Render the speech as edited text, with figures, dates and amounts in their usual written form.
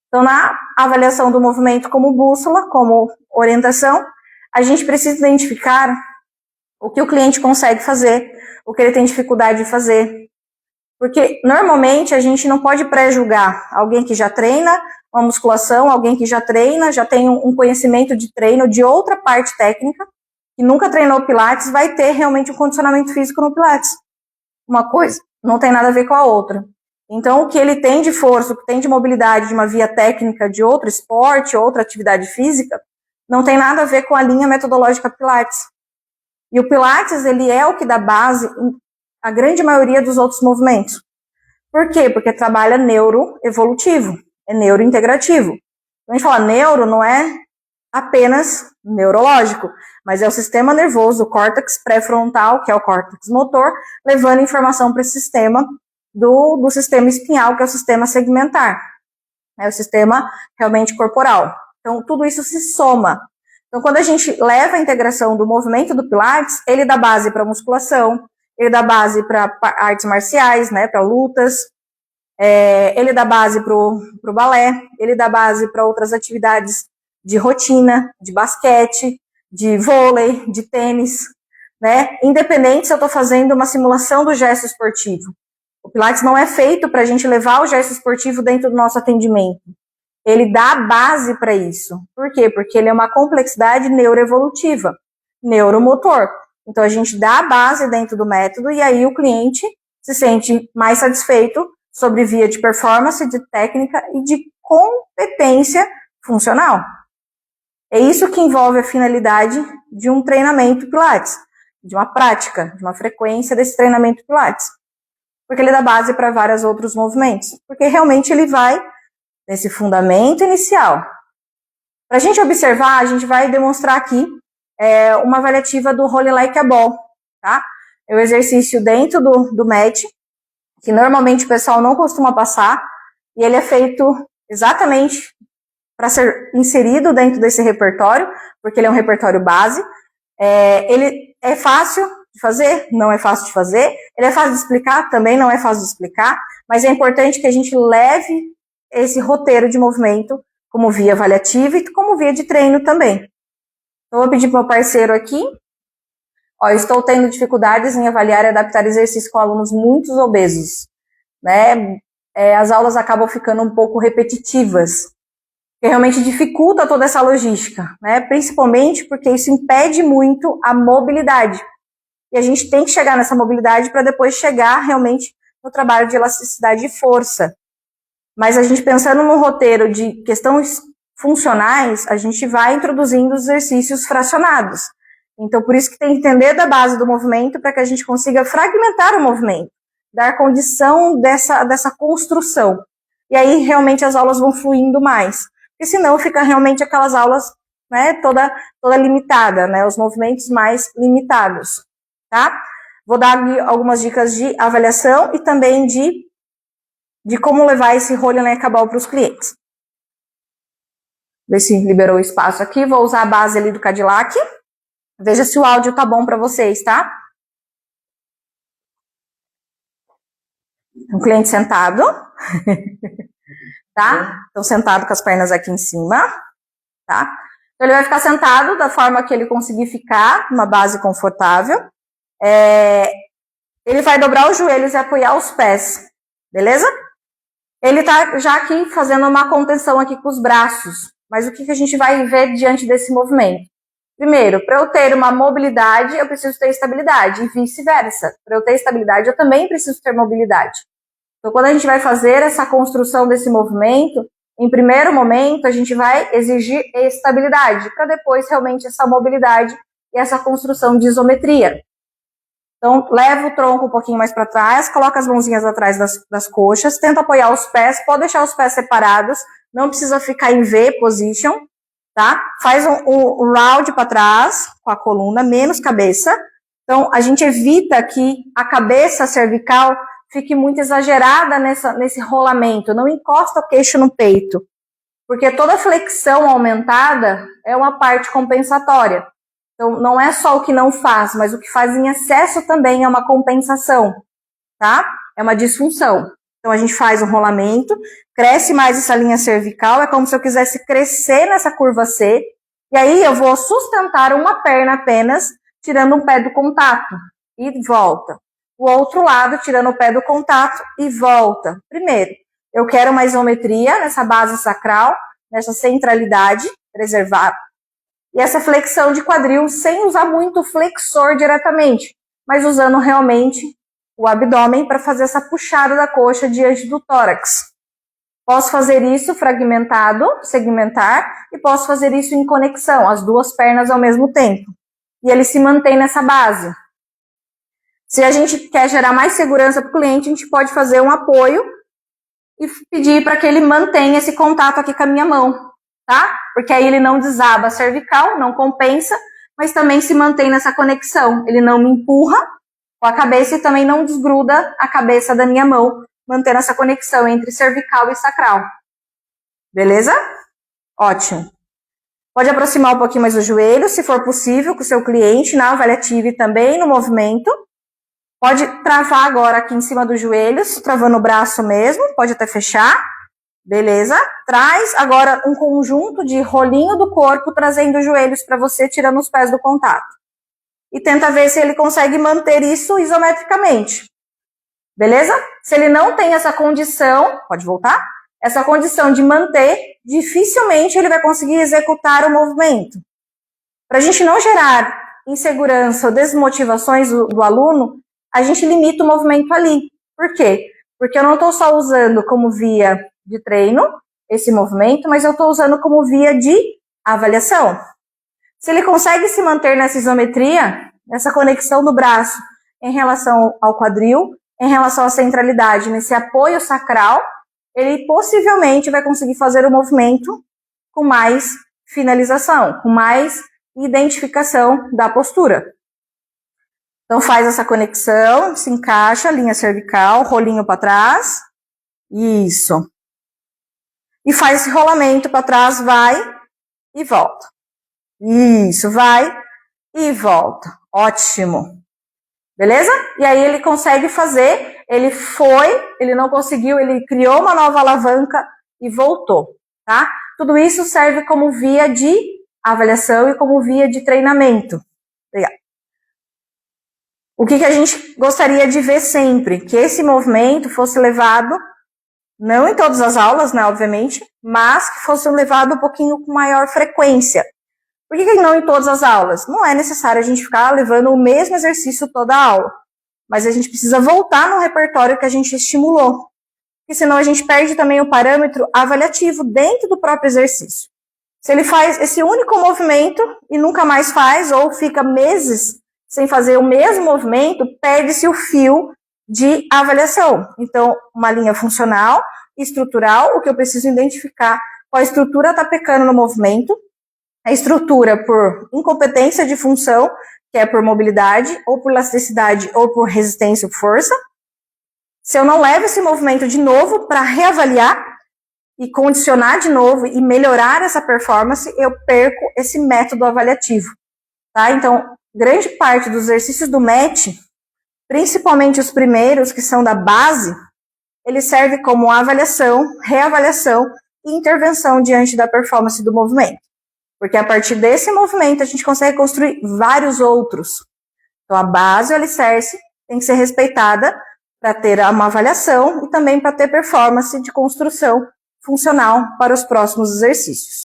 Então, na avaliação do movimento como bússola, como orientação, a gente precisa identificar o que o cliente consegue fazer, o que ele tem dificuldade de fazer. Porque, normalmente, a gente não pode pré-julgar alguém que já treina uma musculação, alguém que já treina, já tem um conhecimento de treino de outra parte técnica, que nunca treinou Pilates, vai ter realmente um condicionamento físico no Pilates. Uma coisa não tem nada a ver com a outra. Então, o que ele tem de força, o que tem de mobilidade de uma via técnica de outro esporte, outra atividade física, não tem nada a ver com a linha metodológica Pilates. E o Pilates, ele é o que dá base em a grande maioria dos outros movimentos. Por quê? Porque trabalha neuroevolutivo, é neurointegrativo. Quando a gente fala neuro, não é apenas neurológico, mas é o sistema nervoso, o córtex pré-frontal, que é o córtex motor, levando informação para esse sistema do sistema espinhal, que é o sistema segmentar. É o sistema realmente corporal. Então, tudo isso se soma. Então, quando a gente leva a integração do movimento do Pilates, ele dá base para musculação, ele dá base para artes marciais, né, para lutas, ele dá base para o balé, ele dá base para outras atividades de rotina, de basquete, de vôlei, de tênis, né, independente se eu estou fazendo uma simulação do gesto esportivo. O Pilates não é feito para a gente levar o gesto esportivo dentro do nosso atendimento. Ele dá base para isso. Por quê? Porque ele é uma complexidade neuroevolutiva, neuromotor. Então, a gente dá a base dentro do método e aí o cliente se sente mais satisfeito sobre via de performance, de técnica e de competência funcional. É isso que envolve a finalidade de um treinamento Pilates, de uma prática, de uma frequência desse treinamento Pilates. Porque ele dá base para vários outros movimentos. Porque realmente ele vai nesse fundamento inicial. Para a gente observar, a gente vai demonstrar aqui uma avaliativa do Roll Like a Ball, tá? É um exercício dentro do mat, que normalmente o pessoal não costuma passar, e ele é feito exatamente para ser inserido dentro desse repertório, porque ele é um repertório base. Ele é fácil de fazer? Não é fácil de fazer. Ele é fácil de explicar? Também não é fácil de explicar, mas é importante que a gente leve esse roteiro de movimento como via avaliativa e como via de treino também. Então, eu vou pedir para o meu parceiro aqui. Estou tendo dificuldades em avaliar e adaptar exercícios com alunos muito obesos, né? As aulas acabam ficando um pouco repetitivas, que realmente dificulta toda essa logística, né? Principalmente porque isso impede muito a mobilidade. E a gente tem que chegar nessa mobilidade para depois chegar realmente no trabalho de elasticidade e força. Mas a gente pensando no roteiro de questões funcionais, a gente vai introduzindo os exercícios fracionados. Então, por isso que tem que entender da base do movimento para que a gente consiga fragmentar o movimento, dar condição dessa construção. E aí, realmente, as aulas vão fluindo mais. Porque senão fica realmente aquelas aulas, né, toda limitada, né, os movimentos mais limitados, tá? Vou dar algumas dicas de avaliação e também de como levar esse Roll Like a Ball para os clientes. Ver se liberou o espaço aqui. Vou usar a base ali do Cadillac. Veja se o áudio tá bom para vocês, tá? Um cliente sentado. Tá? Então, sentado com as pernas aqui em cima. Tá? Então, ele vai ficar sentado da forma que ele conseguir ficar, uma base confortável. Ele vai dobrar os joelhos e apoiar os pés. Beleza? Ele tá já aqui fazendo uma contenção aqui com os braços. Mas o que a gente vai ver diante desse movimento? Primeiro, para eu ter uma mobilidade, eu preciso ter estabilidade, e vice-versa. Para eu ter estabilidade, eu também preciso ter mobilidade. Então, quando a gente vai fazer essa construção desse movimento, em primeiro momento, a gente vai exigir estabilidade, para depois realmente essa mobilidade e essa construção de isometria. Então, leva o tronco um pouquinho mais para trás, coloca as mãozinhas atrás das coxas, tenta apoiar os pés, pode deixar os pés separados, não precisa ficar em V position, tá? Faz um round para trás com a coluna, menos cabeça. Então, a gente evita que a cabeça cervical fique muito exagerada nesse rolamento, não encosta o queixo no peito, porque toda flexão aumentada é uma parte compensatória. Então, não é só o que não faz, mas o que faz em excesso também é uma compensação, tá? É uma disfunção. Então, a gente faz um rolamento, cresce mais essa linha cervical, é como se eu quisesse crescer nessa curva C, e aí eu vou sustentar uma perna apenas, tirando um pé do contato, e volta. O outro lado, tirando o pé do contato, e volta. Primeiro, eu quero uma isometria nessa base sacral, nessa centralidade, preservar. E essa flexão de quadril sem usar muito o flexor diretamente, mas usando realmente o abdômen para fazer essa puxada da coxa diante do tórax. Posso fazer isso fragmentado, segmentar, e posso fazer isso em conexão, as duas pernas ao mesmo tempo. E ele se mantém nessa base. Se a gente quer gerar mais segurança para o cliente, a gente pode fazer um apoio e pedir para que ele mantenha esse contato aqui com a minha mão, tá? Porque aí ele não desaba a cervical, não compensa, mas também se mantém nessa conexão. Ele não me empurra com a cabeça e também não desgruda a cabeça da minha mão, mantendo essa conexão entre cervical e sacral. Beleza? Ótimo. Pode aproximar um pouquinho mais o joelho, se for possível, com o seu cliente, na avaliativa e também no movimento. Pode travar agora aqui em cima dos joelhos, travando o braço mesmo, pode até fechar. Beleza? Traz agora um conjunto de rolinho do corpo, trazendo os joelhos para você, tirando os pés do contato. E tenta ver se ele consegue manter isso isometricamente. Beleza? Se ele não tem essa condição, pode voltar? Essa condição de manter, dificilmente ele vai conseguir executar o movimento. Para a gente não gerar insegurança ou desmotivações do aluno, a gente limita o movimento ali. Por quê? Porque eu não estou só usando como via de treino esse movimento, mas eu estou usando como via de avaliação. Se ele consegue se manter nessa isometria, nessa conexão do braço em relação ao quadril, em relação à centralidade, nesse apoio sacral, ele possivelmente vai conseguir fazer o movimento com mais finalização, com mais identificação da postura. Então faz essa conexão, se encaixa, linha cervical, rolinho para trás, isso. E faz esse rolamento para trás, vai e volta. Isso, vai e volta. Ótimo. Beleza? E aí ele consegue fazer, ele não conseguiu, ele criou uma nova alavanca e voltou, tá? Tudo isso serve como via de avaliação e como via de treinamento. Legal. O que a gente gostaria de ver sempre? Que esse movimento fosse levado, não em todas as aulas, né, obviamente, mas que fosse levado um pouquinho com maior frequência. Por que não em todas as aulas? Não é necessário a gente ficar levando o mesmo exercício toda a aula, mas a gente precisa voltar no repertório que a gente estimulou, porque senão a gente perde também o parâmetro avaliativo dentro do próprio exercício. Se ele faz esse único movimento e nunca mais faz, ou fica meses sem fazer o mesmo movimento, perde-se o fio de avaliação. Então, uma linha funcional, estrutural, o que eu preciso identificar qual estrutura está pecando no movimento, a estrutura por incompetência de função, que é por mobilidade, ou por elasticidade, ou por resistência ou força. Se eu não levo esse movimento de novo para reavaliar e condicionar de novo e melhorar essa performance, eu perco esse método avaliativo. Tá? Então, grande parte dos exercícios do MET, principalmente os primeiros, que são da base, ele serve como avaliação, reavaliação e intervenção diante da performance do movimento. Porque a partir desse movimento a gente consegue construir vários outros. Então a base, o alicerce, tem que ser respeitada para ter uma avaliação e também para ter performance de construção funcional para os próximos exercícios.